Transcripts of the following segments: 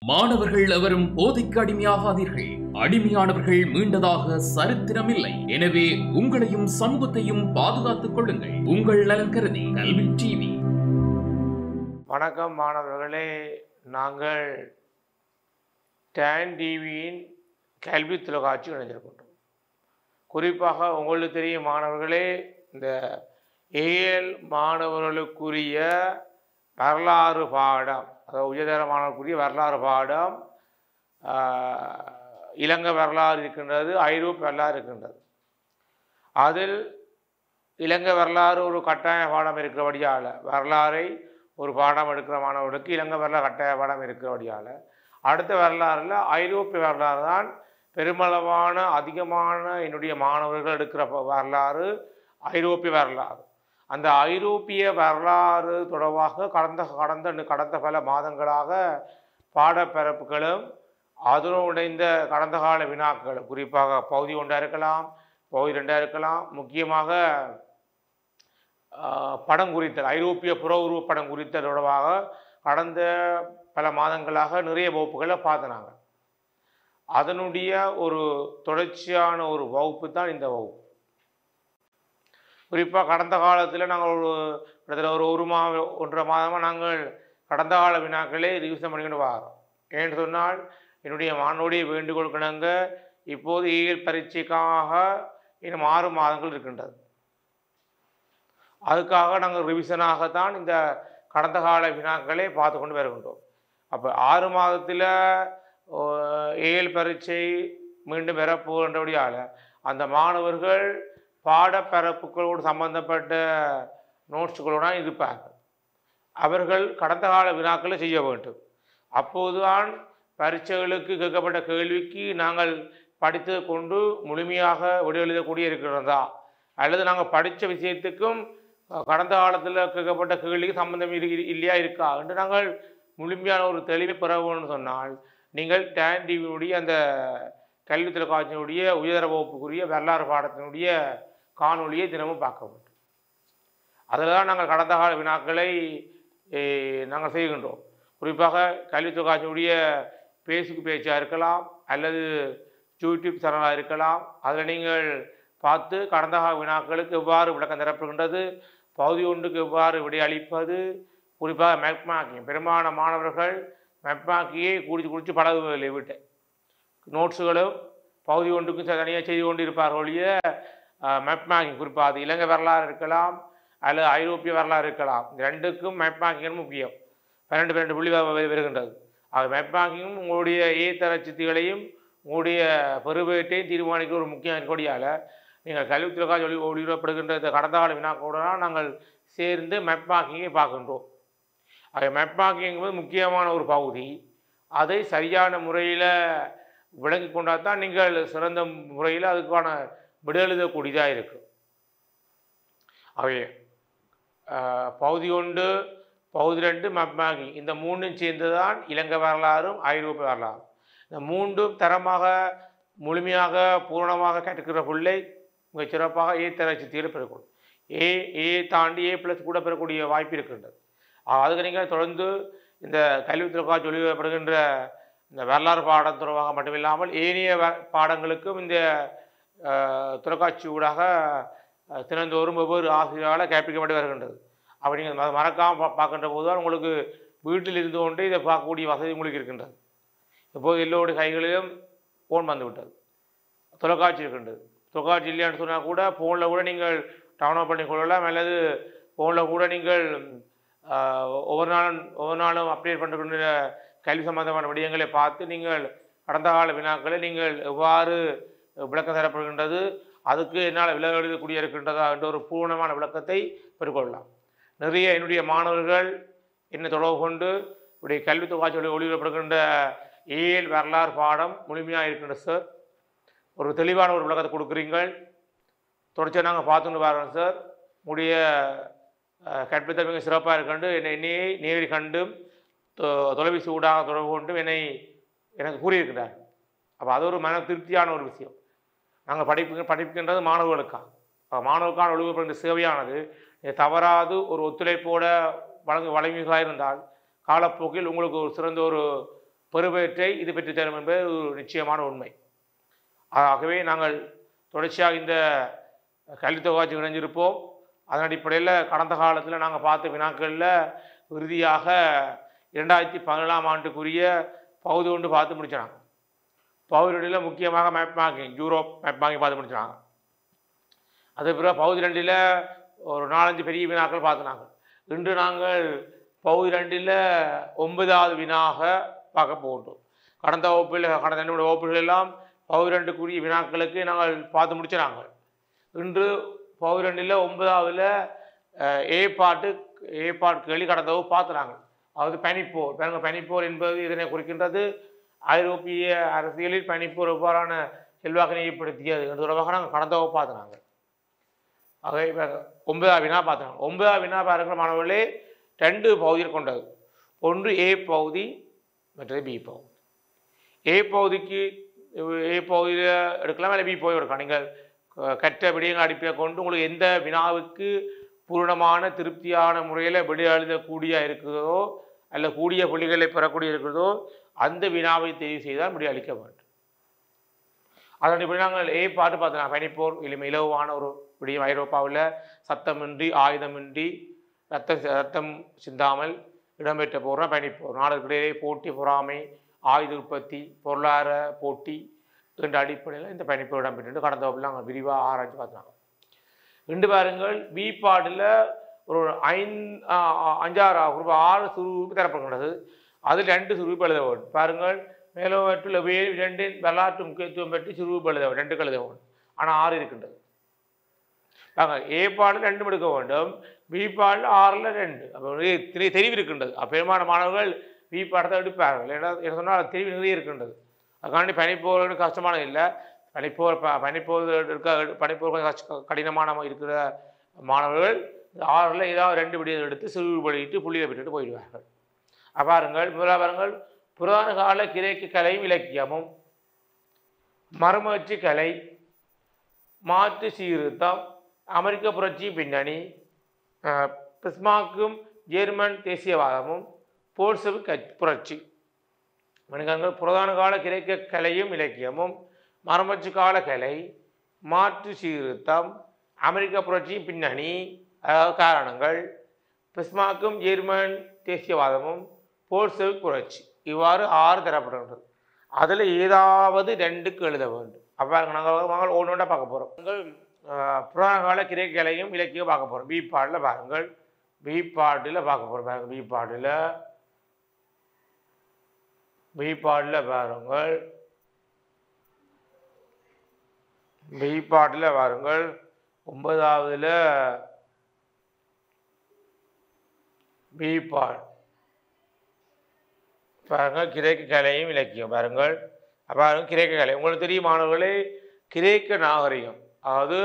மாணவர்கள் எவரும் போதைக்கு அடிமையாகாதீர்கள். அடிமையானவர்கள் மீண்டதாக சரித்திரமில்லை. எனவே உங்களையும் சமூகத்தையும் பாதுகாத்துக் கொள்ளுங்கள். உங்கள் நலன் கருதி கல்வி டிவி. வணக்கம் மாணவர்களே, நாங்கள் டான் டிவியின் கல்வி தொலைக்காட்சி இணைந்திருக்கின்றோம். குறிப்பாக உங்களுக்கு தெரியும் மாணவர்களே, இந்த ஏஎல் மாணவர்களுக்குரிய வரலாறு பாடம், அதாவது உயர்தர மாணவர்களுக்குரிய வரலாறு பாடம், இலங்கை வரலாறு இருக்கின்றது, ஐரோப்பிய வரலாறு இருக்கின்றது. அதில் இலங்கை வரலாறு ஒரு கட்டாய பாடம் இருக்கிறபடியால், வரலாறை ஒரு பாடம் எடுக்கிற மாணவர்களுக்கு இலங்கை வரலாறு கட்டாய பாடம் இருக்கிறபடியால், அடுத்த வரலாறில் ஐரோப்பிய வரலாறு தான் பெருமளவான அதிகமான என்னுடைய மாணவர்கள் எடுக்கிற வரலாறு ஐரோப்பிய வரலாறு. அந்த ஐரோப்பிய வரலாறு தொடர்பாக கடந்த பல மாதங்களாக பாடப்பரப்புகளும் அதனுடைய கடந்த கால வினாக்களும், குறிப்பாக பகுதி 1 இருக்கலாம், பகுதி 2 இருக்கலாம், முக்கியமாக படம் குறித்தல், ஐரோப்பிய புற உருவ படம் குறித்தல் தொடர்பாக கடந்த பல மாதங்களாக நிறைய வகுப்புகளை பார்த்தனாங்க. அதனுடைய ஒரு தொடர்ச்சியான ஒரு வகுப்பு தான் இந்த வகுப்பு. குறிப்பாக கடந்த காலத்தில் நாங்கள் கிட்டத்தட்ட ஒரு 1.5 மாதமாக நாங்கள் கடந்த கால வினாக்களே ரிவிஷன் பண்ணிக்கிட்டு வரோம். ஏன்னு சொன்னால் என்னுடைய மாணவருடைய வேண்டுகோள் கிணங்க இப்போது ஏஎல் பரீட்சைக்காக இன்னும் 6 மாதங்கள் இருக்கின்றது. அதுக்காக நாங்கள் ரிவிஷனாகத்தான் இந்த கடந்த கால வினாக்களை பார்த்து கொண்டு வருகின்றோம். அப்போ 6 மாதத்தில் ஏஎல் பரீட்சை மீண்டும் பெறப்போகின்றபடியால் அந்த மாணவர்கள் பாடப்பரப்புகளோடு சம்பந்தப்பட்ட நோட்ஸுகளோடு இருப்பார்கள். அவர்கள் கடந்த கால வினாக்களை செய்ய வேண்டும். அப்போதுதான் பரீட்சைகளுக்கு கேட்கப்பட்ட கேள்விக்கு நாங்கள் படித்து கொண்டு முழுமையாக விடை எழுதக்கூடிய இருக்கிறதா, அல்லது நாங்கள் படித்த விஷயத்துக்கும் கடந்த காலத்தில் கேட்கப்பட்ட கேள்விக்கு சம்பந்தம் இல்லையா இருக்கா என்று நாங்கள் முழுமையான ஒரு தெளிவை பெற வேணும்னு சொன்னால் நீங்கள் டான் டிவியினுடைய அந்த கல்வி தொலைக்காட்சியினுடைய உயர்தர வகுப்புக்குரிய வரலாறு பாடத்தினுடைய காணொலியை தினமும் பார்க்க வேண்டும். அதில் தான் நாங்கள் கடந்த கால வினாக்களை நாங்கள் செய்கின்றோம். குறிப்பாக கல்வி தொலைக்காட்சியினுடைய பேசுக்கு பேச்சாக இருக்கலாம், அல்லது யூடியூப் சேனலாக இருக்கலாம். அதில் நீங்கள் பார்த்து கடந்த கால வினாக்களுக்கு எவ்வாறு விளக்கம் தரப்படுகின்றது, பகுதி 1க்கு எவ்வாறு விடை அளிப்பது, குறிப்பாக மெப்மாக்கிங், பெரும்பாலான மாணவர்கள் மெப்மாக்கியை குறித்து பழகுவதில்லை. விட்டு நோட்ஸுகளும் பகுதி 1க்கும் தனியாக செய்து கொண்டு இருப்பார்கள் ஒழிய மெப்மாக்கிங், குறிப்பாக அது இலங்கை வரலாறு இருக்கலாம் அல்லது ஐரோப்பிய வரலாறு இருக்கலாம், இந்த 2க்கும் மெப்மாக்கிங் முக்கியம். 12 புள்ளி வருகின்றது. அது மெப்மாக்கிங்கும் உங்களுடைய ஏத்தர சித்திகளையும் உங்களுடைய பெறுவேட்டையும் தீர்மானிக்க ஒரு முக்கியம் இருக்கக்கூடியால் நீங்கள் கல்வி தொலைக்காட்சி ஒளிபரப்படுகின்ற கடந்த கால வினாக்களுடன் நாங்கள் சேர்ந்து மெப்மாக்கிங்கை பார்க்கின்றோம். அது மெப்மாக்கிங் முக்கியமான ஒரு பகுதி. அதை சரியான முறையில் விளங்கி கொண்டால் தான் நீங்கள் சிறந்த முறையில் அதுக்கான விடை எழுதக்கூடியதாக இருக்கும். அவையே பகுதி 1, பகுதி 2 மெப்மாக்கிங், இந்த 3ம் சேர்ந்து தான் இலங்கை வரலாறும் ஐரோப்பிய வரலாறும். இந்த 3ம் தரமாக முழுமையாக பூரணமாக கற்றுக்கிற பிள்ளை மிகச் சிறப்பாக ஏத்தர சித்தியில் பெறக்கூடும். ஏ தாண்டி A+ கூட பெறக்கூடிய வாய்ப்பு இருக்கின்றது. அதுக்கு நீங்கள் தொடர்ந்து இந்த கல்வி தொலைக்காட்சி ஒளிபரப்படுகின்ற இந்த வரலாறு பாடம் தொடர்பாக மட்டுமில்லாமல் ஏனைய பாடங்களுக்கும் இந்த தொலைக்காட்சி ஊடாக தினந்தோறும் ஒவ்வொரு ஆசிரியரால் கற்பிக்கப்பட்டு வருகின்றது. அப்படி நீங்கள் மறக்காமல் பார்க்கின்ற போது தான் உங்களுக்கு வீட்டில் இருந்து கொண்டு இதை பார்க்கக்கூடிய வசதி உங்களுக்கு இருக்கின்றது. இப்போது எல்லோருடைய கைகளிலும் ஃபோன் வந்துவிட்டது, தொலைக்காட்சி இருக்கின்றது. தொலைக்காட்சி இல்லையான்னு சொன்னால் கூட ஃபோனில் கூட நீங்கள் டவுன்லோட் பண்ணி கொள்ளலாம், அல்லது ஃபோனில் கூட நீங்கள் ஒவ்வொரு நாளும் அப்டேட் பண்ணுற கல்வி சம்பந்தமான விடயங்களை பார்த்து நீங்கள் கடந்த கால வினாக்களை நீங்கள் எவ்வாறு விளக்கம் தரப்படுகின்றது, அதுக்கு என்னால் விலக எழுதக்கூடிய இருக்கின்றதா என்ற ஒரு பூர்ணமான விளக்கத்தை பெற்றுக்கொள்ளலாம். நிறைய என்னுடைய மாணவர்கள் என்னை தொடர்பு கொண்டு இப்படி கல்வி தொலைக்காட்சி ஒளிபரப்படுகின்ற ஏஎல் வரலாறு பாடம் முழுமையாக இருக்கின்ற சார், ஒரு தெளிவான ஒரு விளக்கத்தை கொடுக்குறீங்கள், தொடர்ச்சியாக நாங்கள் பார்த்துட்டு வரோம் சார், உங்களுடைய கற்பித்தல் மிக சிறப்பாக இருக்கின்ற என்னையை நேரடி கண்டும் தொலைபேசி ஊடாக தொடர்பு கொண்டும் எனக்கு கூறியிருக்கிறார். அப்போ அது ஒரு மன திருப்தியான ஒரு விஷயம். நாங்கள் படிப்புகின்றது மாணவர்களுக்காக, மாணவர்களுக்கான ஒளிபரப்புகின்ற சேவையானது தவறாது ஒரு ஒத்துழைப்போட வழங்குவதாக இருந்தால் காலப்போக்கில் உங்களுக்கு ஒரு சிறந்த ஒரு பெறுபேற்றை இது பெற்று தரும் என்பது ஒரு நிச்சயமான உண்மை. ஆகவே நாங்கள் தொடர்ச்சியாக இந்த கல்வி தொகுதி இணைஞ்சிருப்போம். அதன் அடிப்படையில் கடந்த காலத்தில் நாங்கள் பார்த்த வினாக்களில் இறுதியாக 2017ஆம் ஆண்டுக்குரிய பகுதி ஒன்று பார்த்து முடிச்சாங்க. பகுதி முக்கியமாக map marking, Europe map marking பார்த்து முடிச்சாங்க. அது பிறகு பகுதி 2 ஒரு 4-5 பெரிய வினாக்கள் பார்த்துனாங்க. இன்று நாங்கள் பகுதி 2 9வது வினாக பார்க்க போட்டோம். கடந்த 2 வகுப்புகள் எல்லாம் பகுதி 2க்குரிய வினாக்களுக்கு நாங்கள் பார்த்து முடிச்சினாங்க. இன்று பகுதி 2 9வது ஏ பாட்டு கேள்வி கடந்த வகுப்பு பார்த்துனாங்க. அதாவது பனிப்போர். பனிப்போர் என்பது இதனை குறிக்கின்றது. ஐரோப்பிய அரசியலில் பனிப்போர் எவ்வாறான செல்வாக்கினை ஏற்படுத்தியது என்று தொடர்பாக நாங்கள் கடந்த வகுப்பு பார்த்துனாங்க. ஆகவே 9வது வினா பார்த்தாங்க. 9வது வினா பாருங்கள் மாணவர்களே, 2 பகுதியில் கொண்டது. ஒன்று ஏ பகுதி, மற்றது பி பகுதி. ஏ பகுதியில் எடுக்கலாம், இல்லை பி பகுதி எடுக்கலாம். நீங்கள் கற்ற விடயங்கள் அடிப்படையாக கொண்டு உங்களுக்கு எந்த வினாவுக்கு பூரணமான திருப்தியான முறையில் விடை எழுதக்கூடிய இருக்கிறதோ அல்ல கூடிய புள்ளிகளை பெறக்கூடிய இருக்கிறதோ அந்த வினாவை தெரிவு செய்தால் விடை அளிக்க வேண்டும். அதன் இப்படி நாங்கள் ஏ பாட்டு பார்த்தோம். பனிப்போர் இலவான ஒரு விடயம். ஐரோப்பாவில் சத்தமின்றி ஆயுதமின்றி ரத்தம் சிந்தாமல் இடம்பெற்ற போர் பனிப்போர். நாடுகளிடையே போட்டி, பொறாமை, ஆயுத உற்பத்தி, பொருளாதார போட்டி என்ற அடிப்படையில் இந்த பனிப்போர் இடம்பெற்று கடந்த வகுப்பில் நாங்கள் விரிவாக ஆராய்ச்சி பார்த்தாங்க. ரெண்டு பாருங்கள், பி பாட்டில் ஒரு 6 சுருப்பு தரப்படுகின்றது. அதில் 2 சுருப்பு எழுத வேண்டும். பாருங்கள், மேலோவற்றில் 2 வரலாற்று முக்கியத்துவம் பெற்று சுருப்பு எழுத வேண்டும், 2 எழுத வேண்டும். ஆனால் 6 இருக்கின்றது. ஏ பாடல் 2 எடுக்க வேண்டும், பி பாடல் 6ல் 2. அப்போ தெரிவு இருக்கின்றது. பெரும்பாலான மாணவர்கள் பி பாடத்தை எடுப்பார்கள். என்ன சொன்னால் அது தெரிவு நிறைய இருக்கின்றது. அதுக்காண்டி பனிப்போர் கஷ்டமானது இல்லை. பனிப்போர் கொஞ்சம் கடினமான இருக்கிற மாணவர்கள் 6ல் ஏதாவது 2 விடயங்கள் எடுத்து சிறு வெளியிட்டு புள்ளியை பெற்றுட்டு போயிடுவார்கள். பாருங்கள், முதலாக பாருங்கள், புராண கால கிரேக்க கலையும் இலக்கியமும், மறுமலர்ச்சி கலை, மாற்று சீர்திருத்தம், அமெரிக்க புரட்சி பின்னணி, பிஸ்மார்க்கும் ஜெர்மன் தேசியவாதமும், போல்செவிக் புரட்சி. புராண கால கிரேக்க கலையும் இலக்கியமும், மறுமலர்ச்சி கால கலை, மாற்று சீர்திருத்தம், அமெரிக்க புரட்சி பின்னணி, அதாவது காரணங்கள், பிஸ்மார்க்கும் ஜெர்மன் தேசியவாதமும், போல்செவிக் புரட்சி. இவ்வாறு 6 தரப்படுகின்றது. அதில் ஏதாவது 2க்கு எழுத வேண்டும். அப்போ நாங்கள் ஒன்றா பார்க்க போகிறோம். நாங்கள் புராண கால கிரேக்க கலையும் இலக்கியம் பார்க்க போகிறோம். பி பாட்டில் பாருங்கள், பி பாட்டில் பார்க்க போகிறோம். பாருங்கள், பி பாட்டில் பாருங்கள், பி பாட்டில் பாருங்கள், 9வதுல பி பாட் பாருங்கள், கிரேக்க கலையும் இலக்கியம். பாருங்கள், பாருங்கள், கிரேக்க கலை உங்களுக்கு தெரியும் மாணவர்களே. கிரேக்க நாகரிகம், அதாவது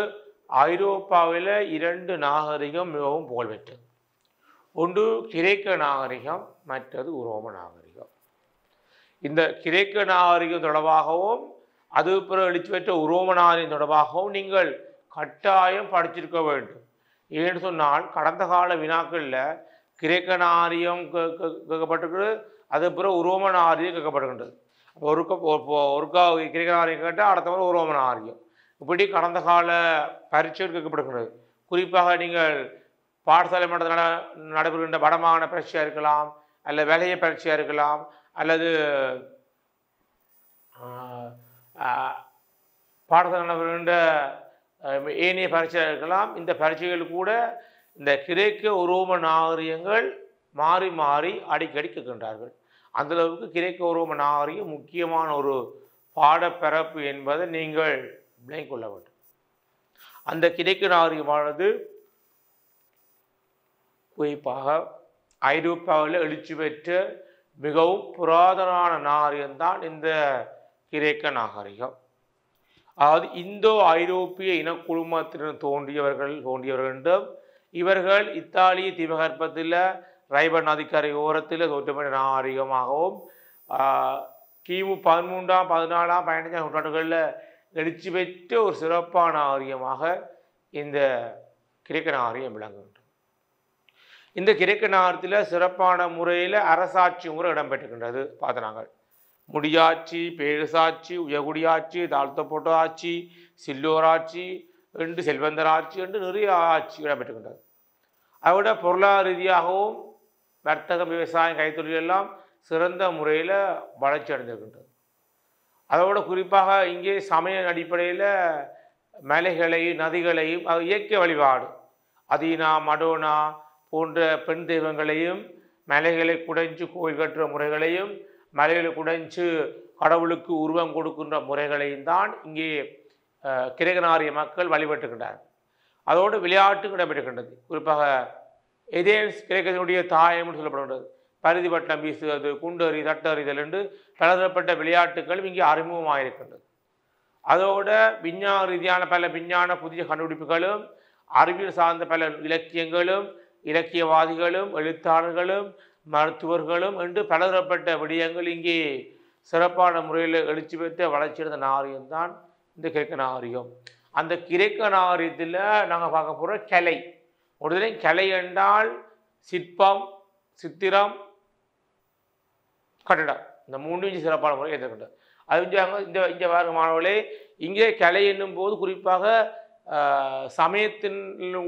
ஐரோப்பாவில் 2 நாகரிகம் மிகவும் புகழ்பெற்றது. ஒன்று கிரேக்க நாகரிகம், மற்றது உரோம நாகரிகம். இந்த கிரேக்க நாகரிகம் தொடர்பாகவும் அது பிறகு எழுச்சி பெற்ற உரோம நாகரிகம் தொடர்பாகவும் நீங்கள் கட்டாயம் படிச்சிருக்க வேண்டும். ஏன்னு சொன்னால் கடந்த கால வினாக்களில் கிரேக்க நாகரிகம் கேட்கப்பட்டிருக்கிறது, அது பிறகு உரோம நாகரிகம் கேட்கப்படுகின்றது. ஒருக்கா கிரேக்க நாகரிகம் கேட்டால் அடுத்த முறை உரோம நாகரிகம். இப்படி கடந்த கால பரீட்சைகள் கேட்கப்படுகின்றது. குறிப்பாக நீங்கள் பாடசாலை மட்டத்தில் நடைபெறுகின்ற வடமாகாண பரீட்சையாக இருக்கலாம், அல்லது வேலைய பரீட்சையாக இருக்கலாம், அல்லது பாடசாலை நடைபெறுகின்ற ஏனைய பரீட்சையாக இருக்கலாம். இந்த பரீட்சைகள் கூட இந்த கிரேக்க உரோம நாகரிகங்கள் மாறி மாறி அடிக்கடி கேட்கின்றார்கள். அந்தளவுக்கு கிரேக்க உரோம நாகரிகம் முக்கியமான ஒரு பாடப்பரப்பு என்பதை நீங்கள் விளங்கிக் கொள்ள வேண்டும். அந்த கிரேக்க நாகரிகமானது குறிப்பாக ஐரோப்பாவில் எழுச்சி பெற்ற மிகவும் புராதனமான நாகரிகம்தான் இந்த கிரேக்க நாகரிகம். அதாவது இந்தோ ஐரோப்பிய இனக்குழுமத்தினர் தோன்றியவர்கள் என்றும், இவர்கள் இத்தாலிய தீபகற்பத்தில் ரைபன் நதிக்கரை ஓரத்தில் தோற்றப்பட்ட நாகரிகமாகவும், கிமு 13ஆம் 14ஆம் 15ஆம் நூற்றாண்டுகளில் எழுச்சி பெற்ற ஒரு சிறப்பான நாகரிகமாக இந்த கிரேக்க நாகரிகம் விளங்குகின்றது. இந்த கிரேக்க நாகரிகத்தில் சிறப்பான முறையில் அரசாட்சி முறை இடம்பெற்றுகின்றது. பார்த்து நாங்கள் முடியாட்சி, பேரரசாட்சி, உயர்குடியாட்சி, தாழ்த்தப்பட்ட ஆட்சி, சில்லோர் ஆட்சி என்று செல்வந்தர் ஆட்சி என்று நிறைய ஆட்சி இடம்பெற்றுகின்றது. அதோட பொருளாதார ரீதியாகவும் வர்த்தகம், விவசாயம், கைத்தொழில் எல்லாம் சிறந்த முறையில் வளர்ச்சி அடைந்திருக்கின்றது. அதோட குறிப்பாக இங்கே சமய அடிப்படையில் மலைகளையும் நதிகளையும் இயற்கை வழிபாடு அதீனா, மடோனா போன்ற பெண் தெய்வங்களையும் மலைகளை குடைஞ்சு கோயில் கட்டுற முறைகளையும் மலைகளை குடைஞ்சு கடவுளுக்கு உருவம் கொடுக்கின்ற முறைகளையும் தான் இங்கே கிரேக்கநாரிய மக்கள் வழிபட்டுகின்றார். அதோடு விளையாட்டு இடம்பெறுகின்றது. குறிப்பாக எதேன்ஸ் கிரேக்கத்தினுடைய தாயம்னு சொல்லப்படுகின்றது. பருதி வட்டம் வீசுவது, குண்டறி, தட்டறிதல் என்று பலதரப்பட்ட விளையாட்டுகள் இங்கே அறிமுகமாயிருக்கின்றது. அதோட விஞ்ஞான ரீதியான பல விஞ்ஞான புதிய கண்டுபிடிப்புகளும் அறிவியல் சார்ந்த பல இலக்கியங்களும் இலக்கியவாதிகளும் எழுத்தாளர்களும் மருத்துவர்களும் என்று பலதரப்பட்ட விடயங்கள் இங்கே சிறப்பான முறையில் எழுச்சி பெற்ற வளர்ச்சியடைந்த நாகரிகம்தான் இந்த கிரேக்க நாகரிகம். அந்த கிரேக்க நாகரிகத்தில் நாங்கள் பார்க்க போகிற கலை. உடனே கலை என்றால் சிற்பம், சித்திரம், கட்டடம், இந்த மூன்று சிறப்பான முறை ஏற்றுக்கின்றது. அது இந்த மாணவர்களே இங்கே கலை என்னும் போது குறிப்பாக சமயத்தின்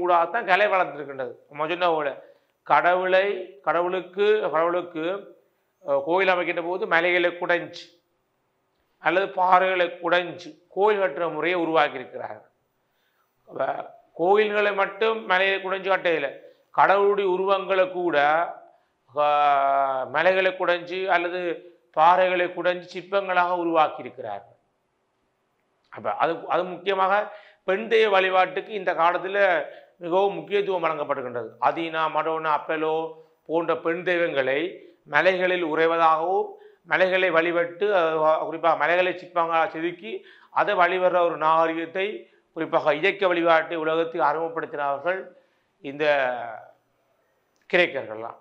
ஊடாகத்தான் கலை வளர்ந்துருக்கின்றது. சொன்ன போல கடவுளுக்கு கோயில் அமைக்கின்ற போது மலைகளை குடைஞ்சு அல்லது பாறைகளை குடைஞ்சு கோயில் கட்டுற முறையை உருவாக்கி இருக்கிறார்கள். கோயில்களை மட்டும் மலையை குடைஞ்சு கட்டையில் கடவுளுடைய உருவங்களை கூட மலைகளை குடைஞ்சு அல்லது பாறைகளை குடைஞ்சு சிற்பங்களாக உருவாக்கி இருக்கிறார்கள். அப்போ அது முக்கியமாக பெண் தெய்வ வழிபாட்டுக்கு இந்த காலத்தில் மிகவும் முக்கியத்துவம் வழங்கப்படுகின்றது. அதீனா, மடோனா, அப்பலோ போன்ற பெண் தெய்வங்களை மலைகளில் உறைவதாகவும் மலைகளை வழிபட்டு குறிப்பாக மலைகளை சிற்பங்களாக செதுக்கி அதை வழிபடுற ஒரு நாகரிகத்தை குறிப்பாக இயக்க வழிபாட்டை உலகத்துக்கு அறிமுகப்படுத்தினார்கள் இந்த கிரேக்கர்கள்லாம்.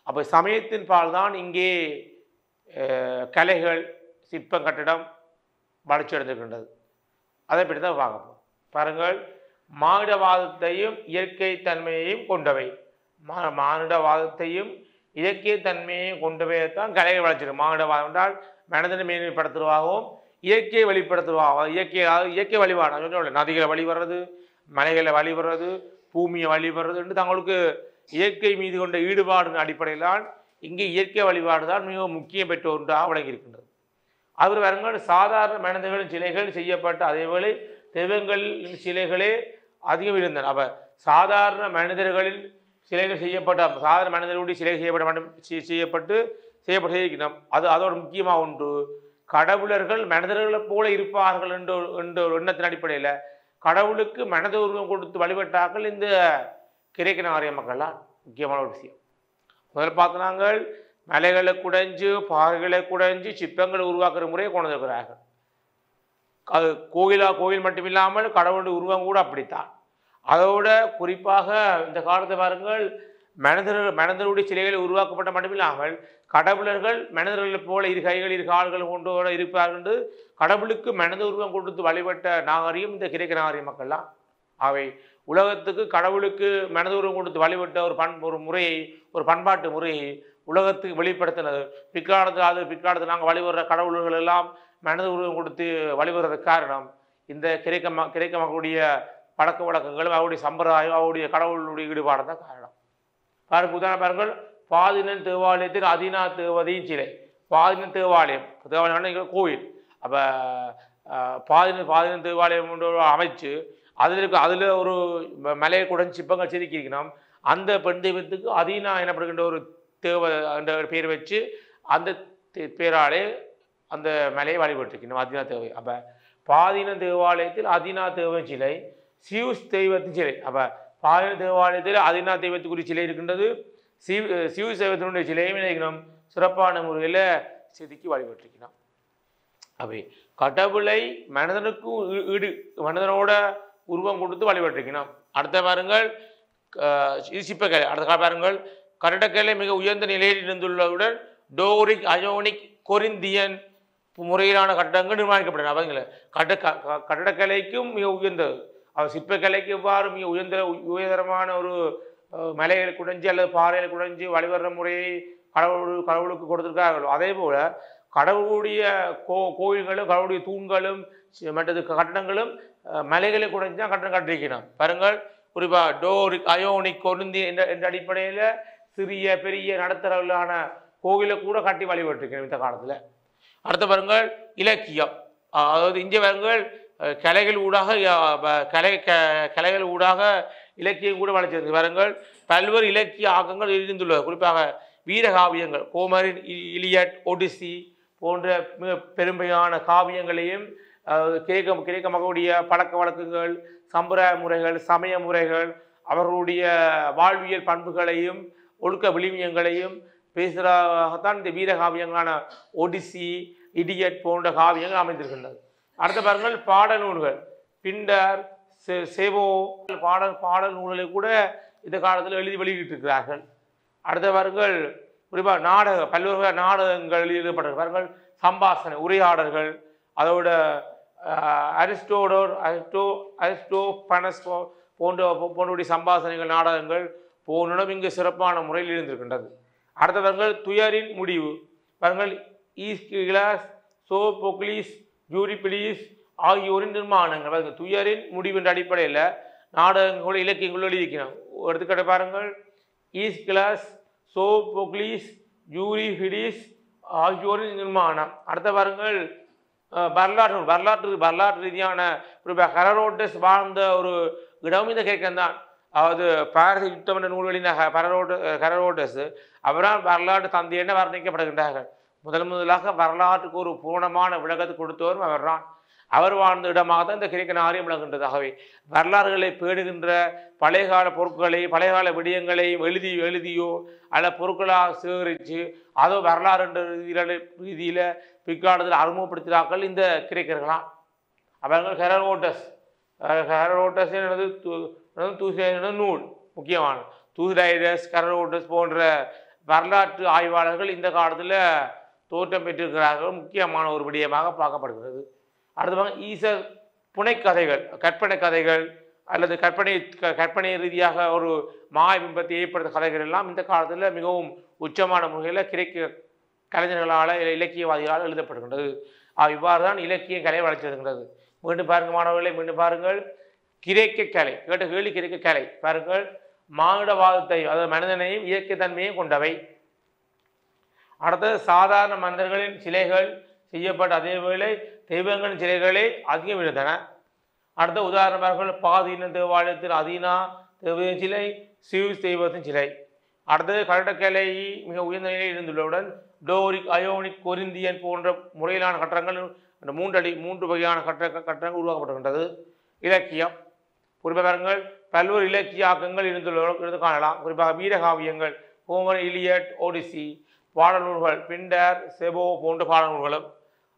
அப்போ சமயத்தின் பால் தான் இங்கே கலைகள், சிற்பம், கட்டிடம் வளர்ச்சி அடைந்திருக்கின்றது. அதை பற்றி தான் பார்க்க பாருங்கள். மானுடவாதத்தையும் இயற்கை தன்மையையும் கொண்டவை. மானுடவாதத்தையும் இயற்கை தன்மையையும் கொண்டவையைத்தான் கலைகள் வளர்ச்சிடும். மானுடவாதம் என்றால் மனிதனை மேன்மைப்படுத்துவதாகவும் இயற்கையை வெளிப்படுத்துவதாகவும் இயற்கை வழிபாடு நதிகளை வழிபடுறது, மலைகளை வழிபடுறது, பூமியை வழிபடுறது என்று தங்களுக்கு இயற்கை மீது கொண்ட ஈடுபாடு அடிப்படையில்தான் இங்கே இயற்கை வழிபாடு தான் மிகவும் முக்கியம் பெற்ற ஒன்றாக விளங்கியிருக்கின்றது. அவர் வருங்கள் சாதாரண மனிதர்களின் சிலைகள் செய்யப்பட்ட அதேவேளை தெய்வங்களின் சிலைகளே அதிகம் இருந்தன. அப்போ சாதாரண மனிதர்களின் சிலைகள் செய்யப்பட்ட சாதாரண மனிதர்களுடைய சிலை செய்யப்பட்டு செய்யணும். அதோட முக்கியமாக ஒன்று கடவுளர்கள் மனிதர்களைப் போல இருப்பார்கள் என்ற ஒரு எண்ணத்தின் அடிப்படையில் கடவுளுக்கு மனித உருவம் கொடுத்து வழிபட்டார்கள் இந்த கிரேக்க நாகரிக மக்கள்லாம். முக்கியமான ஒரு விஷயம். முதல்ல பார்த்து நாங்கள் மலைகளை குடைஞ்சு பாறைகளை குடைஞ்சு சிற்பங்களை உருவாக்குற முறையை கொண்டு வந்திருக்கிறார்கள். அது கோயில் மட்டும் இல்லாமல் கடவுளுடைய உருவம் கூட அப்படித்தான். அதோட குறிப்பாக இந்த காலத்தை பாருங்கள், மனிதனுடைய சிலைகளை உருவாக்கப்பட்ட மட்டுமில்லாமல் கடவுளர்கள் மனிதர்களைப் போல இரு கைகள் இரு கால்கள் கொண்டோட இருப்பார்கள் என்று கடவுளுக்கு மனித உருவம் கொடுத்து வழிபட்ட நாகரிகம் இந்த கிரேக்க நாகரிக மக்கள்லாம். அவை உலகத்துக்கு கடவுளுக்கு மனித உருவம் கொடுத்து வழிபட்ட ஒரு முறையை, ஒரு பண்பாட்டு முறையை உலகத்துக்கு வெளிப்படுத்தினது. பிற்காலத்தில் நாங்கள் வழிபடுற கடவுள்கள் எல்லாம் மனித உருவம் கொடுத்து வழிபடுறதுக்கு காரணம் இந்த கிரேக்க மக்களுடைய பழக்க வழக்கங்களும் அவருடைய சம்பிரதாயம் அவருடைய கடவுளுடைய ஈடுபாடு தான் காரணம். உதாரணம் பாருங்கள், பாதினன் தேவாலயத்தில் அதீனா தேவதையின் சிலை. பாதினன் தேவாலயம் கோயில். அப்போ பாதினன் தேவாலயம் அமைச்சு அதில் ஒரு மலையை குடைஞ்சு சிற்பங்கள் செதுக்கியிருக்கணும். அந்த பெண் தெய்வத்துக்கு அதீனா எனப்படுகின்ற ஒரு தேவ என்ற பேர் வச்சு அந்த பேராலே அந்த மலையை வழிபட்டிருக்கணும், அதீனா தேவை. அப்போ பாதின தேவாலயத்தில் அதீனா தேவ சிலை, சியூஸ் தெய்வத்தின் சிலை. அப்போ பாதின தேவாலயத்தில் அதீனா தெய்வத்துக்குரிய சிலை இருக்கின்றது. சியூஸ் தெய்வத்தினுடைய சிலையும் நினைக்கணும் சிறப்பான முறையில் செதுக்கி வழிபட்டிருக்கணும். அவை கடவுளை மனிதனோட உருவம் கொடுத்து வழிபட்டிருக்கணும். அடுத்த பாருங்கள் சிற்பக்கலை. அடுத்த பாருங்கள் கட்டடக்கலை மிக உயர்ந்த நிலையில் இருந்துள்ளவுடன் டோரிக், அயோனிக், கொரிந்தியன் முறையிலான கட்டடங்கள் நிர்மாணிக்கப்பட்டன. அவங்கள கட்டடக்கலைக்கும் மிக உயர்ந்தது. அவர் சிற்பக்கலைக்கு எவ்வாறு மிக உயர்தரமான ஒரு மலைகளை குடைஞ்சி அல்லது பாறைகளை குடைஞ்சி வழிபடுற முறையை கடவுளுக்கு கொடுத்திருக்கார்களோ அதே போல கடவுளுடைய கோயில்களும் கடவுளுடைய தூண்களும் மற்றது கட்டடங்களும் மலைகளை குறைஞ்சு தான் கட்டணம் கட்டிருக்கணும். பாருங்கள், குறிப்பாக டோரிக் அயோனிக் கொருந்தி என்ற அடிப்படையில் சிறிய பெரிய நடுத்தரவிலான கோவிலை கூட கட்டி வழிபட்டிருக்கணும் இந்த காலத்தில். அடுத்த பாருங்கள் இலக்கியம், அதாவது இங்கே பாருங்கள் கலைகள் ஊடாக கலைகள் ஊடாக இலக்கியம் கூட வளர்ச்சிருக்கு. பாருங்கள் பல்வேறு இலக்கிய ஆக்கங்கள் இருந்துள்ளது. குறிப்பாக வீரகாவியங்கள், கோமரின் இலியட், ஒடிசி போன்ற மிக பெருமையான காவியங்களையும் கிரேக்க மக்களுடைய பழக்க வழக்கங்கள், சம்பிரதாய முறைகள், சமய முறைகள், அவர்களுடைய வாழ்வியல் பண்புகளையும் ஒழுக்க விளிமியங்களையும் பேசுகிறதாகத்தான் இந்த வீரகாவியங்களான ஒடிசி, இடியட் போன்ற காவியங்கள் அமைந்திருக்கின்றது. அடுத்த பாருங்கள் பாடல் நூல்கள், பிண்டர், செவோ பாடல் நூல்களை கூட இந்த காலத்தில் எழுதி வெளியிட்டிருக்கிறார்கள். அடுத்த பாருங்கள் குறிப்பாக பல்வேறு நாடகங்கள் எழுதப்பட்டிருக்க பாருங்கள், சம்பாஷணை உரையாடல்கள், அதோட அரிஸ்டோபனஸ் போன்றவுடைய சம்பாஷணைகள், நாடகங்கள் போன்றும் இங்கு சிறப்பான முறையில் இருந்திருக்கின்றது. அடுத்தவர்கள் துயரின் முடிவு பாருங்கள், ஈஸ்கிளாஸ், சோபோக்லிஸ், யூரிபிலிஸ் ஆகியோரின் நிர்மாணங்கள். துயரின் முடிவு என்ற அடிப்படையில் நாடகங்களோட இலக்கியங்களோடு எழுதிக்கிறோம். எடுத்துக்கிட்ட பாருங்கள், ஈஸ்கிளாஸ், சோபோக்லிஸ், யூரிபிலிஸ் ஆகியோரின் நிர்மாணம். அடுத்த பாருங்கள் வரலாற்று ரீதியான ஹெரோடோட்டஸ் வாழ்ந்த ஒரு இடம் இந்த கிரேக்கம்தான். அதாவது பாரச யுத்தம் என்ற நூல்களின் ஹெரோடோட்டஸ் அவரால் வரலாற்று தந்தை என வர்ணிக்கப்படுகின்றார்கள். முதலாக வரலாற்றுக்கு ஒரு பூர்ணமான விளக்கத்தை கொடுத்தவரும் அவர்தான். அவர் வாழ்ந்த இடமாக தான் இந்த கிரேக்க நாகரிகம் விளங்குகின்றது. ஆகவே வரலாறுகளை பேடுகின்ற பழையகால பொருட்களை பழையகால விடயங்களை எழுதியோ அல்ல பொருட்களாக சேகரித்து அதோ வரலாறு என்ற ரீதியில் பிற்காலத்தில் அறிமுகப்படுத்தினார்கள் இந்த கிரேக்கர்களாம். அவர்கள் ஹெரோடோட்டஸ் நூல் முக்கியமான தூசிடைடஸ், ஹெரோடோட்டஸ் போன்ற வரலாற்று ஆய்வாளர்கள் இந்த காலத்தில் தோற்றம் பெற்றிருக்கிறார்கள். முக்கியமான ஒரு விடயமாக பார்க்கப்படுகிறது. அடுத்ததாக ஈசர் புனைக்கதைகள், கற்பனை கதைகள் அல்லது கற்பனை ரீதியாக ஒரு மாய பிம்பத்தை ஏற்படுத்த கதைகள் எல்லாம் இந்த காலத்தில் மிகவும் உச்சமான முறையில் கிரேக்க கலைஞர்களால் இலக்கியவாதிகளால் எழுதப்படுகின்றது. இவ்வாறு தான் இலக்கிய கலை வளர்ச்சிருக்கின்றது. மீண்டும் பாருங்கள் மாணவர்களை, மீண்டும் பாருங்கள் கிரேக்க கலை கேட்ட கேள்வி. கிரேக்க கலை பாருங்கள் மானுடவாதத்தையும் அதாவது மனிதனையும் இயற்கைத்தன்மையும் கொண்டவை. அடுத்தது சாதாரண மனிதர்களின் சிலைகள் செய்யப்பட்ட அதேவேளை தெய்வங்களின் சிலைகளே அதிகம் இருந்தன. அடுத்த உதாரணமாக பாதீன தேவாலயத்தில் அதீனா தெய்வத்தின் சிலை, சிவ்ஸ் தெய்வத்தின் சிலை. அடுத்தது கட்டடக்கலை மிக உயர்ந்த நிலையில் இருந்துள்ளவுடன் டோரிக், அயோனிக், கொரிந்தியன் போன்ற முறையிலான கட்டடங்கள் அந்த மூன்று வகையான கட்டடங்கள் உருவாக்கப்பட்டுகின்றது. இலக்கியம் குறிப்பாக பல்வேறு இலக்கிய ஆக்கங்கள் இருந்து காணலாம். குறிப்பாக வீரகாவியங்கள், ஹோமர், இலியட், ஒடிசி, பாடல் நூல்கள், பிண்டர், செபோ போன்ற பாடல் நூல்களும்.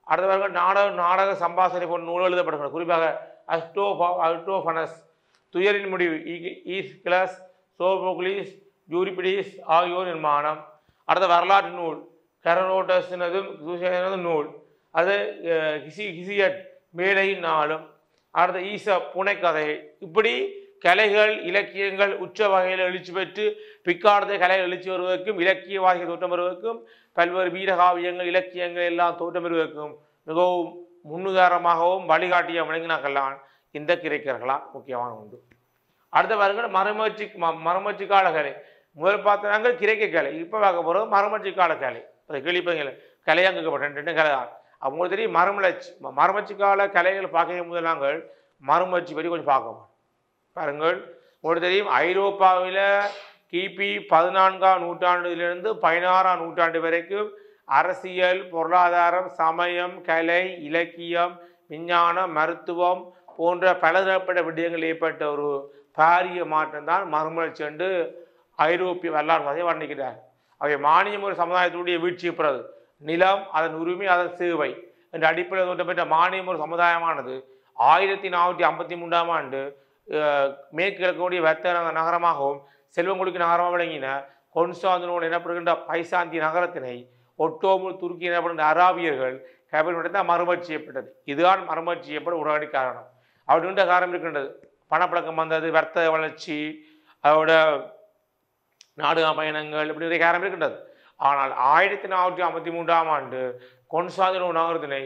அடுத்தவர்கள் நாடக சம்பாஷணை போன்ற நூல்கள் எழுதப்படுகின்றன. குறிப்பாக அரிஸ்டோபனஸ், துயரின் முடிவு, ஈஸ்கிளாஸ், சோபோக்லிஸ், யூரிபிலிஸ் ஆகியோர் நிர்மாணம். அடுத்த வரலாற்று நூல் ஹெரோடோட்டஸ் நூல், அது ஹிசியட் மேலையின் நாளும். அடுத்த ஈச புனைக்கதை. இப்படி கலைகள் இலக்கியங்கள் உச்ச வகையில் எழுச்சி பெற்று பிற்காலத்தை கலைகள் எழுச்சி வருவதற்கும் இலக்கியவாதிகள் தோற்றம் வருவதற்கும் பல்வேறு வீரகாவியங்கள் இலக்கியங்கள் எல்லாம் தோற்றம் பெறுவதற்கும் மிகவும் முன்னுதாரணமாகவும் வழிகாட்டிய விளங்கினாக்கள்லாம் இந்த கிரேக்கர்களாம் முக்கியமான உண்டு. அடுத்த பாருங்கள் மறுமலர்ச்சி கால கலை. முதல் பார்த்தாங்க கிரேக்க கலை, இப்போ பார்க்க போகிறது மறுமலர்ச்சி கால கலை. அதை கேள்விப்பீங்க கலையாங்கப்பட்ட கலை தான். அவங்களுக்கு தெரியும் மறுமலர்ச்சி கால கலைகள் பார்க்க முதல் நாங்கள் மறுமலர்ச்சி பற்றி கொஞ்சம் பார்க்கணும். பாருங்கள் உங்களுக்கு தெரியும் ஐரோப்பாவில் கிபி 14ஆம் நூற்றாண்டிலிருந்து 16ஆம் நூற்றாண்டு வரைக்கும் அரசியல், பொருளாதாரம், சமயம், கலை, இலக்கியம், விஞ்ஞானம், மருத்துவம் போன்ற பலதரப்பட்ட விடயங்கள் ஏற்பட்ட ஒரு பாரிய மாற்றம் தான் மறுமலர்ச்சி என்று ஐரோப்பிய வரலாற்றை வர்ணிக்கிறார். அவை மானியம் ஒரு சமுதாயத்தினுடைய வீழ்ச்சி பெறது, நிலம், அதன் உரிமை, அதன் சேவை என்ற அடிப்படையில் தோற்றம் பெற்ற மானியம் ஒரு சமுதாயமானது 1453ஆம் ஆண்டு மேற்கு கிழக்குடைய வர்த்தக நகரமாகவும் செல்வம் கொடுக்க நகரமாக விளங்கின கொன்ஸ்டாந்தினோடு எனப்படுகின்ற பைசாந்தி நகரத்தினை ஒட்டோமர் துருக்கி எனப்படுகின்ற அராபியர்கள் கைப்பற்றி மறுமலர்ச்சி செய்யப்பட்டது. இதுதான் மறுமலர்ச்சி செய்யப்பட உடனடி காரணம். அவருடைய காரணம் இருக்கின்றது. பணப்பழக்கம் வந்தது, வர்த்தக வளர்ச்சி, அதோட நாடு பயணங்கள், இப்படி நிறைய காரணம் இருக்கின்றது. ஆனால் 1453ஆம் ஆண்டு கொன்ஸ்டாந்தினோ நகரத்தினை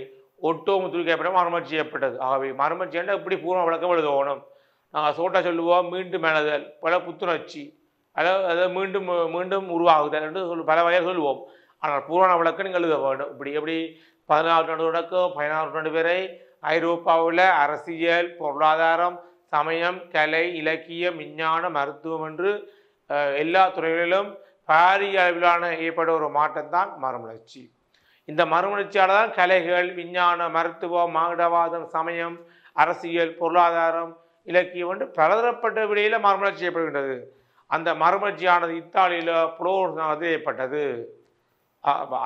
ஒட்டோமுத்துவில் கைப்பற்ற மறுமலர்ச்சி செய்யப்பட்டது. ஆகவே மறுமலர்ச்சி என்ற இப்படி பூர்வ விளக்கம் எழுதணும். நாங்கள் சோட்டா சொல்லுவோம் மீண்டும் எழுதல், பல புத்துணர்ச்சி, அதாவது மீண்டும் மீண்டும் உருவாகுதல் என்று பல வகையாக சொல்லுவோம். ஆனால் பூர்வான விளக்கம் நீங்கள் எழுத வேண்டும். இப்படி எப்படி 16 நூற்றாண்டு தொடக்கம் 16 நூற்றாண்டு வரை ஐரோப்பாவில் அரசியல், பொருளாதாரம், சமயம், கலை, இலக்கியம், விஞ்ஞானம், மருத்துவம் என்று எல்லா துறைகளிலும் பாரிய அளவிலான ஏற்பட்ட ஒரு மாற்றம் தான் மறுமலர்ச்சி. இந்த மறுமலர்ச்சியால் தான் கலைகள், விஞ்ஞானம், மருத்துவம், மானுடவாதம், சமயம், அரசியல், பொருளாதாரம், இலக்கியம் என்று பலதரப்பட்ட விடையில் மறுமலர்ச்சி செய்யப்படுகின்றது. அந்த மறுமலர்ச்சியானது இத்தாலியில் புளோரன்ஸில் ஏற்பட்டது.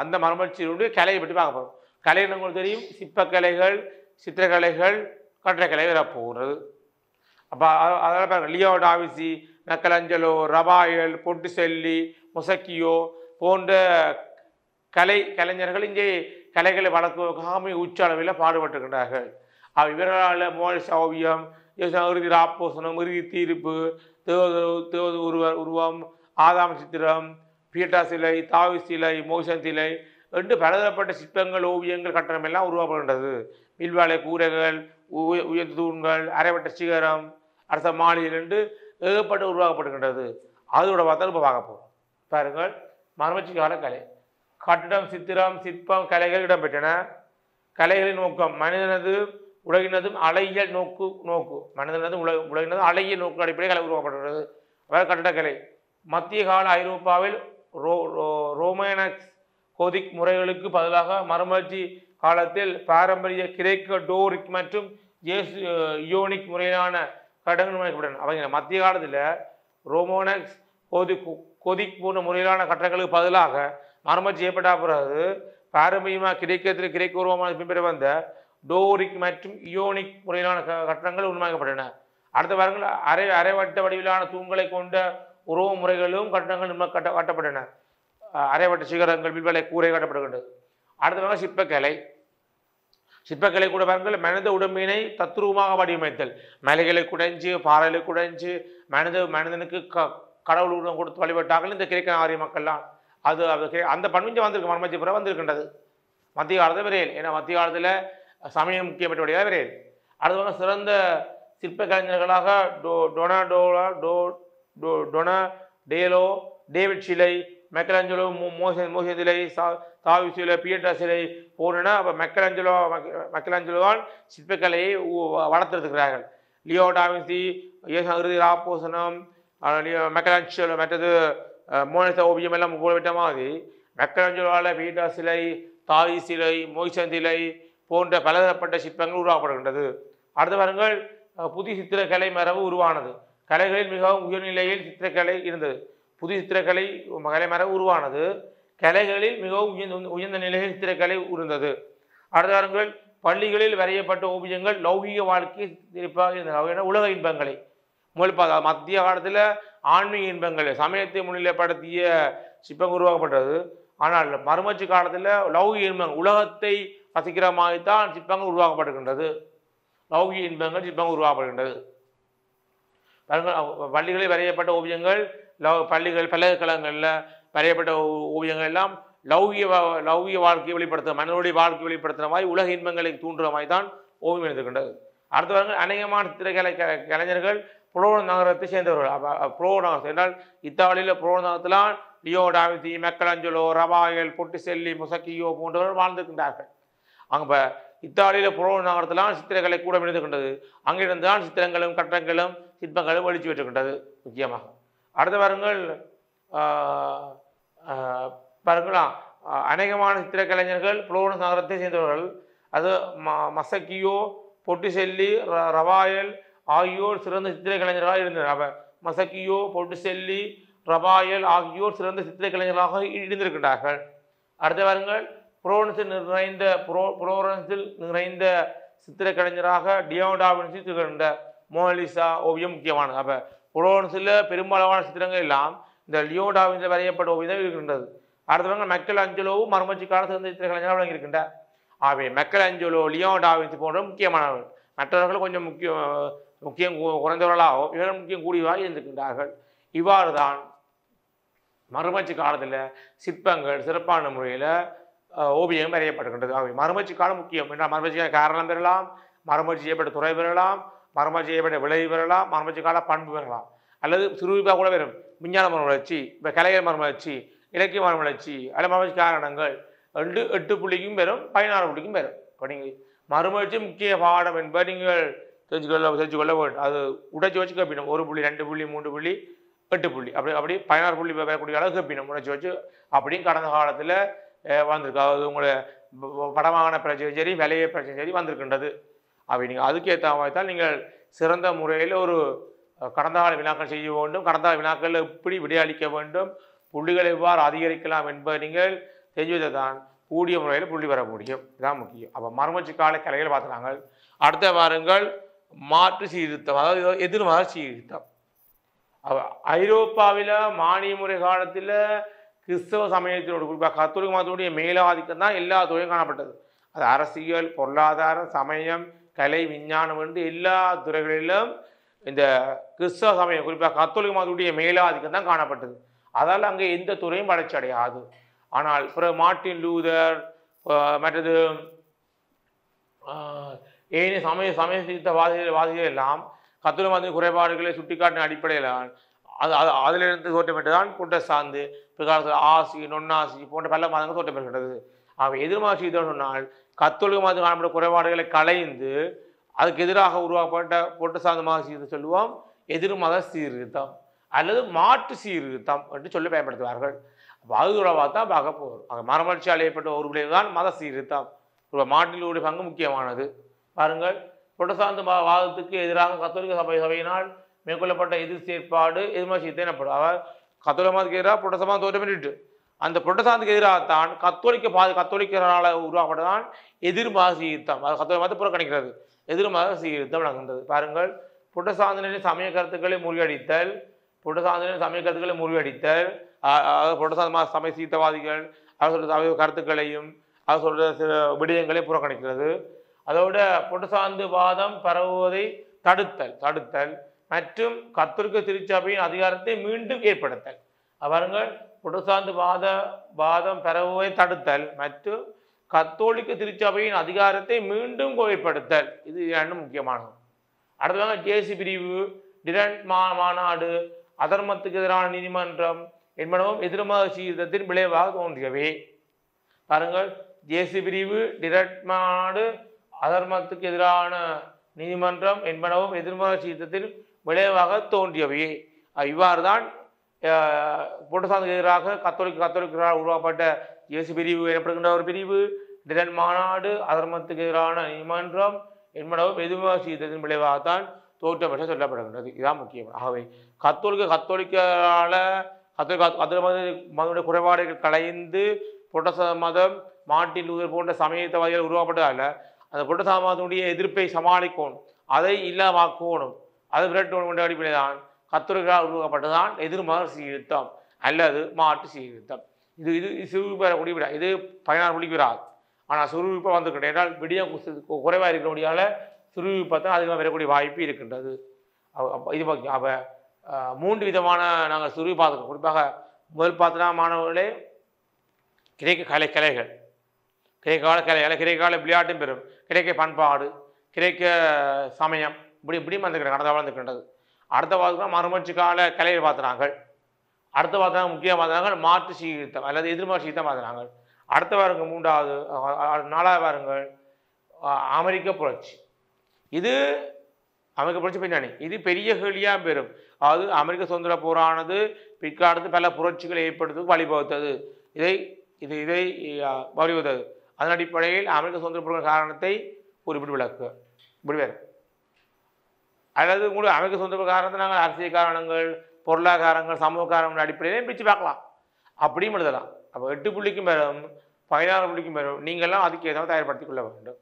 அந்த மறுமலர்ச்சியினுடைய கலையை பற்றி பார்க்க போகிறோம். கலை உங்களுக்கு தெரியும், சிற்பக்கலைகள், சித்திரக்கலைகள், கட்டடக்கலை வரப்போகிறது. அப்போ அதனால் பாருங்கள், லியோ டாவிசி, மைக்கேலஞ்சலோ, ரபாயல், பொட்டிசெல்லி, மொசக்கியோ போன்ற கலைஞர்கள் இங்கே கலைகளை வளர்க்குவதற்காக மிக உச்ச அளவில் பாடுபட்டுகின்றார்கள். இவர்களால் மோனிசா ஓவியம், இறுதி ராப்போசனம், இறுதி தீர்ப்பு, தேவது உருவம், ஆதாம் சித்திரம், பீட்டா சிலை, தாவி சிலை, மோசன் சிலை என்று பலதரப்பட்ட சிற்பங்கள், ஓவியங்கள், கட்டணம் எல்லாம் உருவாக்கப்படுகின்றது. வில்வாலை கூரைகள், உயர்ந்த தூண்கள், அரைவட்ட சிகரம், அரச மாளிகை என்று ஏகப்பட்டு உருவாக்கப்படுகின்றது. அதோட பார்த்தா இப்போ பார்க்க போகிறோம். பாருங்கள், மறுமலர்ச்சி கால கலை, கட்டிடம், சித்திரம், சிற்பம், கலைகள் இடம்பெற்றன. கலைகளின் நோக்கம் மனிதனது உலகினதும் அழகியல் நோக்கு மனிதனதும் உலகினதும் அழகியல் நோக்கு அடிப்படையில் கலை உருவாக்கப்படுகிறது. அதாவது கட்டடக்கலை மத்திய கால ஐரோப்பாவில் ரோமானக்ஸ் கோதிக் முறைகளுக்கு பதிலாக மறுமலர்ச்சி காலத்தில் பாரம்பரிய கிரேக்க, டோரிக் மற்றும் இயோனிக் முறையிலான கட்டடங்கள் அமைக்கப்பட்டன. அவங்க மத்திய காலத்தில் ரோமானக்ஸ் கோதிக் போன்ற முறையிலான கட்டடங்களுக்கு பதிலாக மறுமலர்ச்சி செய்யப்பட்ட பிறகு பாரம்பரியமாக கிரேக்க உருவமான பின்பற்ற வந்த டோரிக் மற்றும் இயோனிக் முறையிலான கட்டடங்கள் உருவாக்கப்பட்டன. அடுத்த வாரங்கள் அரைவட்ட வடிவிலான தூண்களை கொண்ட உருவ முறைகளும் கட்டடங்கள் கட்டப்பட்டன. அரைவட்ட சிகரங்கள், வில்வலை கூரை கட்டப்படுகின்றது. அடுத்த வாரம் சிற்பக்கலை கூட பாருங்கள், மனித உடம்பினை தத்ரூபமாக வடிவமைத்தல், மலைகளை குடைஞ்சு, பாறைகளை குடைஞ்சு மனிதனுக்கு கடவுள் உருவம் கொடுத்து வழிபட்டார்கள் இந்த கிரேக்க நாகரிக மக்கள்லாம். அது அந்த பண்பிஞ்சு வந்திருக்கு, மறுமலர்ச்சி புற வந்திருக்கின்றது மத்திய காலத்தில் விரையில். ஏன்னா மத்திய காலத்தில் சமயம் முக்கியப்பட்டபடியாக விரையில். அடுத்த சிறந்த சிற்ப கலைஞர்களாக டொனாடேலோ, டேவிட் சிலை, மைக்கேலஞ்சலோ, மோசன் சிலை, தாவி சிலை, பியட்டா சிலை போன்றன. அப்போ மைக்கேலஞ்சலோவால் சிற்பக்கலையை வளர்த்திருக்கிறார்கள். லியோ டாவிசி, இறுதி ராப்போசனம், மைக்கேலஞ்சலோ, மற்றது மோனிசா ஓவியம் எல்லாம் புகழ்பெற்ற மாதிரி மைக்கேலஞ்சலோவால் பியட்டா சிலை, தாவி சிலை, மோசன் சிலை போன்ற பலதரப்பட்ட சிற்பங்கள் உருவாக்கப்படுகின்றது. அடுத்த வாரங்கள் புதிய சித்திரக்கலை மரபு உருவானது. கலைகளில் மிகவும் உயர்நிலையில் சித்திரக்கலை இருந்தது. புதிய சித்திரக்கலை கலை மரபு உருவானது. கலைகளில் மிகவும் உயர்ந்த நிலையில் சித்திரக்கலை இருந்தது. அடுத்த வாரங்கள் பள்ளிகளில் வரையப்பட்ட ஓவியங்கள் லௌகீக வாழ்க்கை சிறப்பாக இருந்தது. உலக இன்பங்களை மத்திய காலத்தில் ஆன்மீக இன்பங்கள், சமயத்தை முன்னிலைப்படுத்திய சிற்பங்கள் உருவாக்கப்பட்டது. ஆனால் மறுமலர்ச்சி காலத்தில் லௌகீக இன்பங்கள், உலகத்தை ரசிக்கிற மாதிரி தான் சிற்பங்கள் உருவாக்கப்படுகின்றது. லௌகீக இன்பங்கள் சிற்பங்கள் உருவாக்கப்படுகின்றது. பள்ளிகளில் வரையப்பட்ட ஓவியங்கள், பள்ளிகள் பல்கலைக்கழகங்களில் வரையப்பட்ட ஓவியங்கள் எல்லாம் லௌகிய வாழ்க்கையை வெளிப்படுத்துகிற, மனிதனுடைய வாழ்க்கையை வெளிப்படுத்துகிற மாதிரி, உலக இன்பங்களை தூண்டுற மாதிரி தான் ஓவியம் எடுத்துக்கின்றது. அடுத்த வாரங்கள் அநேகமான சித்திரக்கலை கலைஞர்கள் புளோரன்ஸ் நகரத்தை சேர்ந்தவர்கள். புளோரன்ஸ் என்றால் இத்தாலியில் புளோரன்ஸ் நகரத்திலாம் லியோ டாவிசி, மைக்கேலஞ்சலோ, ரபாயல், பொட்டிசெல்லி, மொசக்கியோ போன்றவர்கள் வாழ்ந்திருக்கின்றார்கள். அங்கே இத்தாலியில் புளோரன்ஸ் நகரத்திலாம் சித்திரக்கலை கூட இருந்துகின்றது. அங்கிருந்து தான் சித்திரங்களும் கட்டடங்களும் சிற்பங்களும் வெளிச்சு பெற்றுக்கின்றது முக்கியமாக. அடுத்த வாரங்கள் பாருங்களா, அநேகமான சித்திரக்கலைஞர்கள் புளோரன்ஸ் நகரத்தை சேர்ந்தவர்கள். அது மொசக்கியோ, பொட்டிசெல்லி, ரபாயல் ஆகியோர் சிறந்த சித்திரக்கலைஞர்களாக இருந்தனர். அப்போ மொசக்கியோ, பொட்டிசெல்லி, ரபாயல் ஆகியோர் சிறந்த சித்திரக்கலைஞர்களாக இருந்திருக்கின்றார்கள். அடுத்த வாரங்கள் புளோரன்ஸில் நிறைந்த சித்திரக்கலைஞராக லியோ டாவின்சி திகழ்ந்த மோனாலிசா ஓவியம் முக்கியமானது. அப்போ புளோரன்ஸில் பெரும்பாலான சித்திரங்கள் எல்லாம் இந்த லியோ டாவின்சியில் வரையப்பட்ட ஓவியம் இருக்கின்றது. அடுத்தவங்க மைக்கேலஞ்சலோவும் மறுமலர்ச்சி கால சிறந்த சித்திரக்கலைஞராக விளங்கியிருக்கின்றார். ஆகவே மைக்கேலஞ்சலோ, லியோ டாவின்சி போன்ற முக்கியமானவர்கள். மற்றவர்கள் கொஞ்சம் முக்கியம் குறைந்தவர்களாகவும் இவர்கள் முக்கியம் கூடியவராக இருந்திருக்கின்றார்கள். இவ்வாறு தான் மறுமலர்ச்சி காலத்தில் சிற்பங்கள் சிறப்பான முறையில் ஓவியம் வரையப்பட்டுகின்றது. அவை மறுமலர்ச்சி காலம் முக்கியம் என்றால் மறுமலர்ச்சி காரணம் பெறலாம், மறுமலர்ச்சி செய்யப்பட்ட துறை பெறலாம், மறுமலர்ச்சி செய்யப்பட்ட விளைவு பெறலாம், மறுமலர்ச்சி கால பண்பு பெறலாம், அல்லது சிறுவிப்பாக கூட வரும். விஞ்ஞான மறுமலர்ச்சி, இப்போ கலைஞர் மறுமலர்ச்சி, இலக்கிய மறுமலர்ச்சி, அல்ல மறுமலர்ச்சி காரணங்கள் 8 புள்ளிக்கும் வரும், 16 புள்ளிக்கும் வரும். இப்போ நீங்கள் மறுமலர்ச்சி முக்கிய பாடம் என்பது நீங்கள் தெரிஞ்சுக்கொள்ள வேண்டும். அது உடைச்சி வச்சு கேட்பினோம். 1 புள்ளி 2 புள்ளி 3 புள்ளி 8 புள்ளி அப்படி 16 புள்ளி வரக்கூடிய அளவு கேட்பினோம். உடைச்சி வச்சு அப்படியும் கடந்த காலத்தில் வந்திருக்கு. அது உங்களை படமான பிரச்சனை சரி, விலைய பிரச்சனை சரி வந்திருக்கின்றது. அப்படி நீங்கள் அதுக்கேற்ற மாதிரி தான் நீங்கள் சிறந்த முறையில் ஒரு கடந்த கால வினாக்கள் செய்ய வேண்டும். கடந்த கால வினாக்களில் எப்படி விடையளிக்க வேண்டும், புள்ளிகளை எவ்வாறு அதிகரிக்கலாம் என்பதை நீங்கள் தெரிஞ்சதை தான் கூடிய முறையில் புள்ளி வர முடியும். இதுதான் முக்கியம். அப்போ மறுமலர்ச்சி கால கலைகள் பார்த்துறாங்க. அடுத்த வாருங்கள் மாற்று சீர்திருத்தம், அதாவது எதிர்மாறு சீர்திருத்தம். ஐரோப்பாவில் மானிய முறை காலத்தில் கிறிஸ்தவ சமயத்தினோட குறிப்பாக கத்தோலிக்க மதத்தினுடைய மேலாதிக்கம் தான் எல்லா துறையும் காணப்பட்டது. அது அரசியல், பொருளாதாரம், சமயம், கலை, விஞ்ஞானம் என்று எல்லா துறைகளிலும் இந்த கிறிஸ்தவ சமயம் குறிப்பாக கத்தோலிக்க மதத்துடைய மேலாதிக்கம் தான் காணப்பட்டது. அதால் அங்கே எந்த துறையும் வளர்ச்சி அடையாது. ஆனால் பிறகு மார்ட்டின் லூதர் மற்றது ஏனைய சமய சீர்திருத்த வாதிகள் எல்லாம் கத்தோலிக்க மதத்தின் குறைபாடுகளை சுட்டிக்காட்டின அடிப்படையில் அதிலிருந்து தோற்றப்பட்டுதான் புரட்டஸ்தாந்து பிற்காலத்தில் ஆசி, நொன்னாசி போன்ற பல மதங்கள் தோற்றப்பெறுகிறது. அவை எதிர்மாறு சீர்திருத்தம் சொன்னால் கத்தோலிக்க மதத்தில் காணப்பட்ட குறைபாடுகளை களைந்து அதுக்கு எதிராக உருவாக்கப்பட்ட புரட்டஸ்தாந்து மத சீர்திருத்தம் சொல்லுவோம் எதிர்மத சீர்திருத்தம் அல்லது மாற்று சீர்திருத்தம் என்று சொல்லி பயன்படுத்துவார்கள். அப்போ அது தொடர்பாக தான் பார்க்க போகிறோம். அங்கே மறுமலர்ச்சியால் ஏற்பட்ட ஒரு விளைவு தான் மத சீர்திருத்தம். மாட்டினுடைய பங்கு முக்கியமானது. பாருங்கள், புரட்டஸ்தாந்து வாதத்துக்கு எதிராக கத்தோலிக்க சபையினால் மேற்கொள்ளப்பட்ட எதிர் செயற்பாடு எதிர்மறை சீர்திருத்தம் எனப்படும். அவர் கத்தோலிக்க மதத்துக்கு எதிராக புரட்டஸ்தாந்து தோற்றமிட்டு அந்த புரட்டஸ்தாந்துக்கு எதிராகத்தான் கத்தோலிக்கரால் உருவாக்கப்பட்டதான் எதிர்மத சீர்திருத்தம். அது கத்தோலிக்க மதத்தை புறக்கணிக்கிறது, எதிர்மத சீர்திருத்தம் நடக்கின்றது. பாருங்கள், புரட்டஸ்தாந்தின் சமய கருத்துக்களை முறியடித்தல், புரட்டஸ்தாந்து சமய சீர்திருத்தவாதிகள் அவர் சொல்ற கருத்துக்களையும் அவர் சொல்ற சில விடயங்களையும் புறக்கணிக்கிறது. அதோட புரட்டஸ்தாந்து வாதம் பரவுவதை தடுத்தல் மற்றும் கத்தோலிக்க திருச்சபையின் அதிகாரத்தை மீண்டும் ஏற்படுத்தல். பாருங்கள், புரட்டஸ்தாந்து வாதம் பரவுவதை தடுத்தல் மற்றும் கத்தோலிக்க திருச்சபையின் அதிகாரத்தை மீண்டும் ஏற்படுத்தல், இது இரண்டும் முக்கியமானது. அடுத்ததாக ஜேசி பிரிவு, டிரண்ட் மாநாடு, அதர்மத்துக்கு எதிரான நீதிமன்றம் என்பனவும் எதிர்மத சீர்திருத்தத்தின் விளைவாக தோன்றியவை. பாருங்கள், ஜேசி பிரிவு, டிரண்ட் மாநாடு, அதர்மத்துக்கு எதிரான நீதிமன்றம் என்பனவும் எதிர்மத சீர்திருத்தத்தின் விளைவாக தோன்றியவை. இவ்வாறு தான் புரட்டஸ்தாந்துக்கு எதிராக கத்தோலிக்கரால் உருவாக்கப்பட்ட ஜேசி பிரிவு எனப்படுகின்ற ஒரு பிரிவு, டிரண்ட் மாநாடு, அதர்மத்துக்கு எதிரான நீதிமன்றம் என்பனவும் எதிர்மத சீர்திருத்தத்தின் விளைவாகத்தான் தோற்றம் பெற்ற சொல்லப்படுகின்றது. இதுதான் முக்கியம். ஆகவே கத்தோலிக்கரால மதனுடைய குறைபாடுகள் களைந்து புரட்டஸ்தாந்து மதம் மார்ட்டின் லூதர் போன்ற சமயத்தவாதிகள் உருவாக்கப்பட்டதால அந்த புரட்டஸ்தாந்து மதத்தினுடைய எதிர்ப்பை சமாளிக்கணும், அதை இல்லாமக்கணும், அதை விரட்டணும் என்ற அடிப்படையில் தான் கத்தோலிக்கரால் உருவாக்கப்பட்டதான் எதிர்மத சீர்திருத்தம் அல்லது மாற்று சீர்திருத்தம். இது சிறுவிப்ப கூடிய இது 16 புள்ளிக்கு வராது. ஆனால் சுறுவிப்ப வந்துக்கிட்டே என்றால் விடியம் குறைவாக இருக்கிறபடியால் சுறுவிப்பத்தான் அதிகமாக வரக்கூடிய வாய்ப்பு இருக்கின்றது. இது அப்போ 3 விதமான நாங்கள் சுருவி பார்த்துக்கோம். குறிப்பாக முதல் பார்த்தனா மாணவர்களே கிரேக்க கலைகள், கிரேக்க கால கலைகள், கிரேக்க கால விளையாட்டும் பெறும், கிரேக்க பண்பாடு, கிரேக்க சமயம் இப்படியும் வந்துக்கிறேன் கடந்த வளர்ந்துக்கின்றது. அடுத்த பார்த்தா மறுமலர்ச்சி கால கலைகள் பார்த்துனாங்க. அடுத்த பார்த்தா முக்கியமாக பார்த்தாங்க மாற்று சீர்திருத்தம் அல்லது எதிர்மறை சீர்திருத்தம் பார்த்துனாங்க. அடுத்த வாருங்கள் 3வது 4வது வாருங்கள் அமெரிக்க புரட்சி. இது அமெரிக்க புரட்சி பின்னணி இது பெரிய கேள்வியாக பெறும். அதாவது அமெரிக்க சுதந்திர போரானது பிற்காலத்து பல புரட்சிகளை ஏற்படுத்த வழிவகுத்தது, இதை வழிவகுத்தது. அதன் அடிப்படையில் அமெரிக்க சுதந்திர போராட்ட காரணத்தை குறிப்பிட்டு விளக்கு இப்படி வேறு அல்லது உங்களுக்கு அமெரிக்க சுதந்திர காரணத்தை நாங்கள் அரசியல் காரணங்கள், பொருளாதாரங்கள், சமூக காரணங்கள் அடிப்படையிலையும் பிரித்து பார்க்கலாம், அப்படியும் எழுதலாம். அப்போ 8 புள்ளிக்கும் பெறும், 16 புள்ளிக்கும் பெறும். நீங்கள்லாம் அதுக்கு ஏதாவது தயார்படுத்திக் கொள்ள வேண்டும்.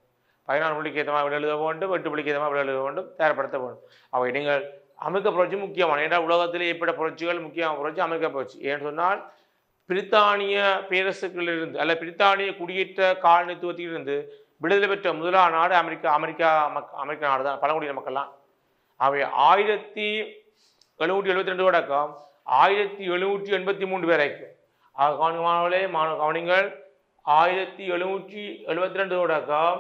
16 புள்ளிக்கு ஏற்றமாக எழுத வேண்டும், 8 புள்ளிக்கு ஏற்றமாக எழுத வேண்டும், தயார்படுத்த வேண்டும். அவை நீங்கள் அமெரிக்க புரட்சி முக்கியமான, ஏன்றால் உலகத்திலே ஏற்பட்ட புரட்சிகள் முக்கியமான புரட்சி அமெரிக்க புரட்சி. ஏன்னு சொன்னால் பிரித்தானிய பேரரசுகளிலிருந்து அல்ல பிரித்தானிய குடியேற்ற காலனித்துவத்திலிருந்து விடுதலை பெற்ற முதலாவது நாடு அமெரிக்க நாடு தான், பழங்குடியின மக்கள்லாம். அவை 1772 தொடக்கம் 1783 வரைக்கும். கவனிமானவர்களே, கவனிங்கள், 1772 தொடக்கம்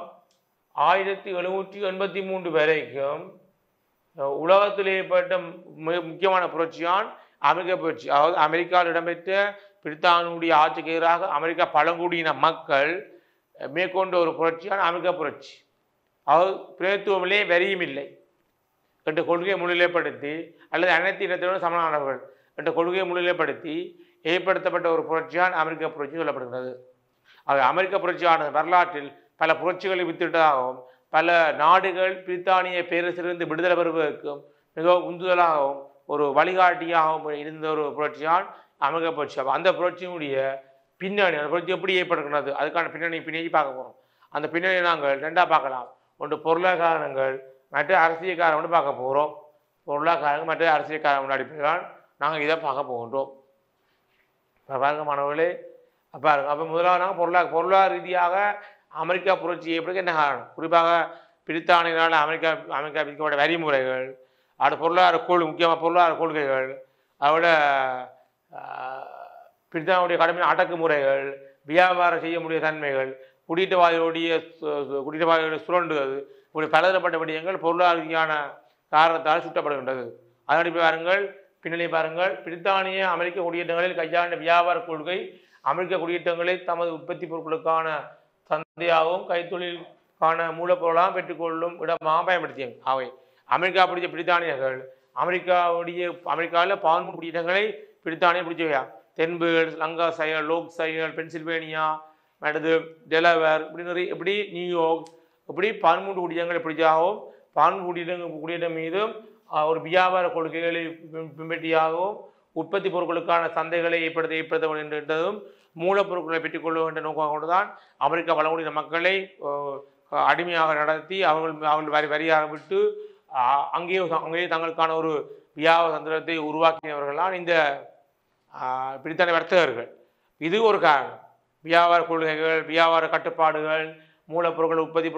1783 வரைக்கும் உலகத்தில் ஏற்பட்ட முக்கியமான புரட்சியான் அமெரிக்க புரட்சி. அதாவது அமெரிக்காவில் இடம்பெற்ற பிரித்தானியுடைய ஆட்சிக்கு எதிராக அமெரிக்கா பழங்குடியின மக்கள் மேற்கொண்ட ஒரு புரட்சியான் அமெரிக்க புரட்சி. அதாவது பிரதித்துவமில்லை, வரியும் இல்லை என்ற கொள்கையை முன்னிலைப்படுத்தி, அல்லது அனைத்து இனத்தினரும் சமமானவர்கள் என்ற கொள்கையை முன்னிலைப்படுத்தி ஏற்படுத்தப்பட்ட ஒரு புரட்சியான் அமெரிக்க புரட்சி சொல்லப்படுகிறது. அது அமெரிக்க புரட்சியானது வரலாற்றில் பல புரட்சிகளை வித்திட்டதாகவும், பல நாடுகள் பிரித்தானிய பேரரசிலிருந்து விடுதலை பெறுவதற்கும் மிகவும் உந்துதலாகவும் ஒரு வழிகாட்டியாகவும் இருந்த ஒரு புரட்சியான் அமெரிக்க புரட்சி. அந்த புரட்சியினுடைய பின்னணி, அந்த புரட்சி எப்படி ஏற்படுகிறது, அதுக்கான பின்னணி பார்க்க போகிறோம். அந்த பின்னணி நாங்கள் ரெண்டாக பார்க்கலாம். ஒன்று பொருளாதாரங்கள், மற்ற அரசியல் காரணம் பார்க்க போகிறோம். பொருளாதாரங்கள் மற்ற அரசியல் காரணம் அடிப்படையில் நாங்கள் இதை பார்க்க போகின்றோம். பாருங்க மாணவர்களே, பாருங்க. அப்போ முதலாவது நாங்கள் பொருளாதார ரீதியாக அமெரிக்கா புரட்சி எப்படி என்ன காரணம், குறிப்பாக பிரித்தானியனால் அமெரிக்கா விதிக்கப்பட்ட வரிமுறைகள், அது பொருளாதார முக்கியமாக பொருளாதார கொள்கைகள், அதோட பிரித்தானியுடைய கடுமையான அடக்குமுறைகள், வியாபாரம் செய்ய முடிய தன்மைகள், குடியேற்றவாதிகளுடைய சுரண்டுவது, இப்படி பலதரப்பட்ட விடயங்கள் பொருளாதார ரீதியான காரணத்தால் சுட்டப்படுகின்றது. அதனடி பாருங்கள், பின்னணி பாருங்கள். பிரித்தானிய அமெரிக்க குடியேற்றங்களில் கையாண்ட வியாபார கொள்கை அமெரிக்க குடியேற்றங்களை தமது உற்பத்தி பொருட்களுக்கான சந்தையாகவும் கைத்தொழிலுக்கான மூலப்பொருளாகவும் பெற்றுக்கொள்ளும் இடமாக பயன்படுத்தியது. அவை அமெரிக்கா பிடிச்ச பிரித்தானியர்கள் அமெரிக்காவில் பால்மு குடியேற்றங்களை பிரித்தானியா பிடிச்சவையா, தென்பேர்டு, லங்கா சயல், லோக் சயல், பென்சில்வேனியா, அடுத்து டெலவேர், இப்படி நியூயார்க், இப்படி 13 குடியேற்றங்களை பிடிச்சாகவும், 14 குடியேற்றம் மீதும் ஒரு வியாபார கொள்கைகளை பின்பற்றியாகவும், உற்பத்தி பொருட்களுக்கான சந்தைகளை ஏற்படுத்த வேண்டும் என்றதும், மூலப்பொருட்களை பெற்றுக்கொள்ள என்ற நோக்கம் கொண்டுதான் அமெரிக்கா பழங்குடியின மக்களை அடிமையாக நடத்தி அவர்கள் வரியாக விட்டு அங்கேயே தங்களுக்கான ஒரு வியாபார தந்திரத்தை உருவாக்கினவர்களால் இந்த பிரித்தானிய வர்த்தகர்கள். இது ஒரு காரணம். வியாபார கொள்கைகள், வியாபார கட்டுப்பாடுகள், மூலப்பொருட்கள் உற்பத்தி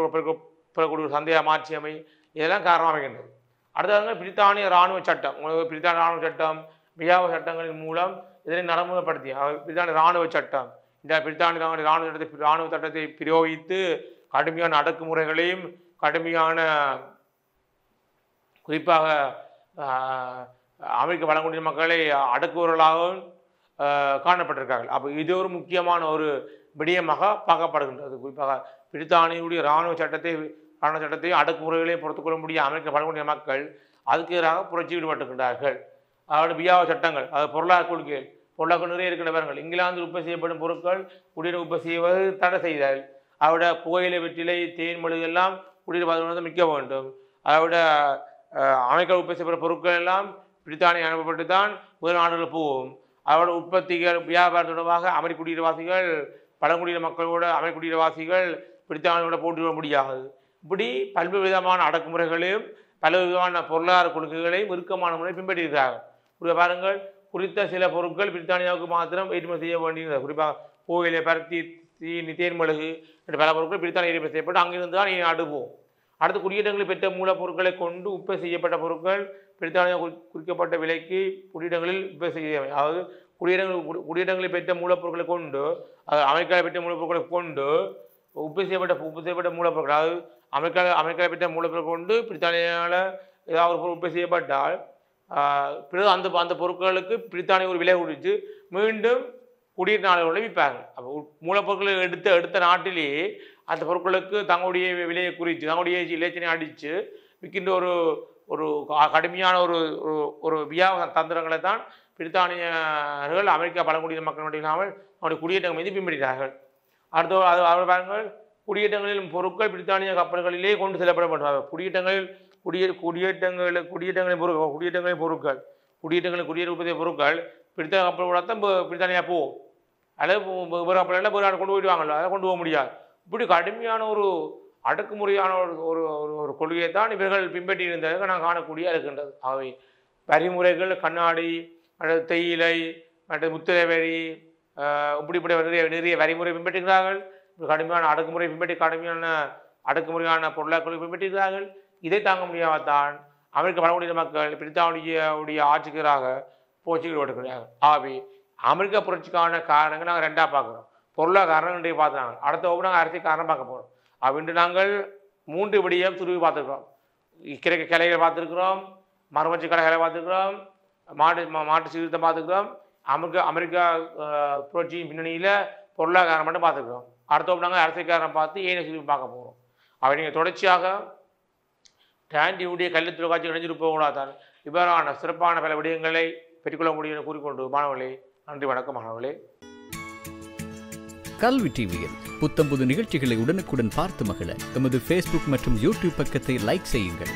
பெறக்கூடிய சந்தையாக மாற்றியமை, இதெல்லாம் காரணமாக அமைகின்றது. அடுத்தது பிரித்தானிய இராணுவ சட்டம். பிரித்தானிய இராணுவ சட்டம், வியாபார சட்டங்களின் மூலம் இதனை நடைமுறைப்படுத்திய பிரித்தானிய இராணுவ சட்டம். இந்த பிரித்தானிய இராணுவ சட்டத்தை பிரயோகித்து கடுமையான அடக்குமுறைகளையும், கடுமையான குறிப்பாக அமெரிக்க பழங்குடியின மக்களை அடக்குவர்களாகவும் காணப்பட்டிருக்கார்கள். அப்போ இது ஒரு முக்கியமான ஒரு விடயமாக பார்க்கப்படுகின்றது. குறிப்பாக பிரித்தானியுடைய இராணுவ சட்டத்தையும் அடக்குமுறைகளையும் பொறுத்துக்கொள்ள முடிய அமெரிக்க பழங்குடியின மக்கள் அதுக்கு எதிராக புரட்சி ஈடுபட்டுகின்றார்கள். அதோட வியாபார சட்டங்கள், அது பொருளாதார கொள்கைகள், பொருளாதார நிறைய இருக்கின்றவர்கள். இங்கிலாந்தில் உற்பத்தி செய்யப்படும் பொருட்கள் குடிநீர் உற்பத்தி செய்வது தடை செய்தால், அதோட புகையிலை, வெற்றிலை, தேன், மெழுகு எல்லாம் குடிநீர் பாதுகாப்பு மிக்க வேண்டும். அதோட அமெரிக்கா உற்பத்தி செய்யப்பட்ட பொருட்கள் எல்லாம் பிரித்தானியா அனுப்பப்பட்டு தான் வேறு நாடுகள் போகும். அதோட உற்பத்திகள், வியாபாரம் தொடர்பாக அமெரிக்க குடியேற்றவாசிகள் பழங்குடியின மக்களோட அமெரிக்க குடியேற்றவாசிகள் பிரித்தானியோட போட்டியிட முடியாது. இப்படி பல்வேறு விதமான அடக்குமுறைகளையும் பல விதமான பொருளாதார கொள்கைகளையும் இறுக்கமான முறை பின்பற்றியிருக்கிறார்கள். பாருங்கள், குறித்த சில பொருட்கள் பிரித்தானியாவுக்கு மாத்திரம் ஏற்றுமதி செய்ய வேண்டியிருந்தது. குறிப்பாக புகையிலை, பருத்தி, தேன், மெழுகு என்ற பல பொருட்கள் பிரித்தானியா ஏற்றுமதி செய்யப்பட்டு அங்கிருந்து தான் அடுப்போம். அடுத்து குடியேற்றங்களில் பெற்ற மூலப்பொருட்களை கொண்டு உற்பத்தி செய்யப்பட்ட பொருட்கள் பிரித்தானியா குறிக்கப்பட்ட விலைக்கு குடியேற்றங்களில் உற்பத்தி செய்ய, அதாவது குடியேற்றங்களில் பெற்ற மூலப்பொருட்களை கொண்டு, அமெரிக்காவில் பெற்ற மூலப்பொருட்களை கொண்டு உற்பத்தி செய்யப்பட்ட மூலப்பொருட்கள், அதாவது அமெரிக்காவில் பெற்ற மூலப்பொருட்கள் கொண்டு பிரித்தானியாவில் ஏதாவது ஒரு பொருள் உற்பத்தி செய்யப்பட்டால் பிறகு அந்த பொருட்களுக்கு பிரித்தானியா ஒரு விலை குறித்து மீண்டும் குடியேற்ற நாடுகளை விற்பாங்க. அப்போ மூலப்பொருட்களை எடுத்த நாட்டிலேயே அந்த பொருட்களுக்கு தங்களுடைய விலையை குறித்து தங்களுடைய இலச்சினை அடித்து விற்கின்ற ஒரு கடுமையான ஒரு வியாபார தந்திரங்களை தான் பிரித்தானியர்கள் அமெரிக்கா பழங்குடியின மக்கள் மட்டும் இல்லாமல் அவருடைய குடியேற்றங்கள் மீது பின்பற்றினார்கள். அடுத்த அவர் பாருங்கள், குடியேற்றங்களில் பொருட்கள் பிரித்தானிய கப்பல்களிலே கொண்டு செல்லப்படப்பட்டார்கள். குடியேற்றங்களின் பொருட்கள் உற்பத்திய பொருட்கள் பிரித்தானிய கப்பல் தான் பிரித்தானியா போகும். அல்லது வேறு கப்பலில் வேறு நாடு கொண்டு போயிடுவாங்கல்ல, அதை கொண்டு போக முடியாது. இப்படி கடுமையான ஒரு அடக்குமுறையான ஒரு கொள்கையை தான் இவர்கள் பின்பற்றி இருந்ததாக நான் காணக்கூடிய இருக்கின்றது. அவை வரிமுறைகள், கண்ணாடி, தேயிலை, மற்ற முத்திரை வரி, இப்படிப்பட்ட நிறைய வரிமுறை பின்பற்றுகிறார்கள். கடுமையான அடக்குமுறை பின்பற்றி கடுமையான அடக்குமுறையான பொருளாதார பின்பற்றுகிறார்கள். இதை தாங்க முடியாதான் அமெரிக்க பழங்குடியின மக்கள் பிரித்தானியாவுடைய ஆட்சிக்கு எதிராக புரட்சிகள் எடுக்கிறாங்க. ஆகவே அமெரிக்க புரட்சிக்கான காரணங்கள் நாங்கள் ரெண்டாக பார்க்குறோம். பொருளாதார காரணம் இன்றைய பார்த்துனாங்க. அடுத்த வகுப்பு நாங்கள் அரசியல் காரணம் பார்க்க போகிறோம். இன்று நாங்கள் 3 விடயம் துருவி பார்த்துருக்கிறோம். கிழக்கு கிளைகளை பார்த்துருக்கிறோம், மறுமச்சு கலைகளை பார்த்துருக்கிறோம், மாட்டு சீர்திருத்தம் பார்த்துருக்கிறோம், அமெரிக்கா புரட்சியின் பின்னணியில் பொருளாதாரம் மட்டும் பார்த்துருக்கிறோம். அடுத்த வகுப்பு நாங்கள் அரசியல் காரணம் பார்த்து ஏனைய சுருவி பார்க்க போகிறோம். அவை நீங்கள் தொடர்ச்சியாக டாண்டியுடைய கல்வி தொலைக்காட்சி இணைஞ்சிருப்போங்களாதான் இவ்வாறான சிறப்பான பல விடயங்களை பெற்றுக்கொள்ள முடியும் என கூறிக்கொண்டு மாணவர்களே, நன்றி, வணக்கம் மாணவர்களே. கல்வி டிவியில் புத்தம்புது நிகழ்ச்சிகளை உடனுக்குடன் பார்த்து மகிழ எமது Facebook மற்றும் YouTube பக்கத்தை லைக் செய்யுங்கள்.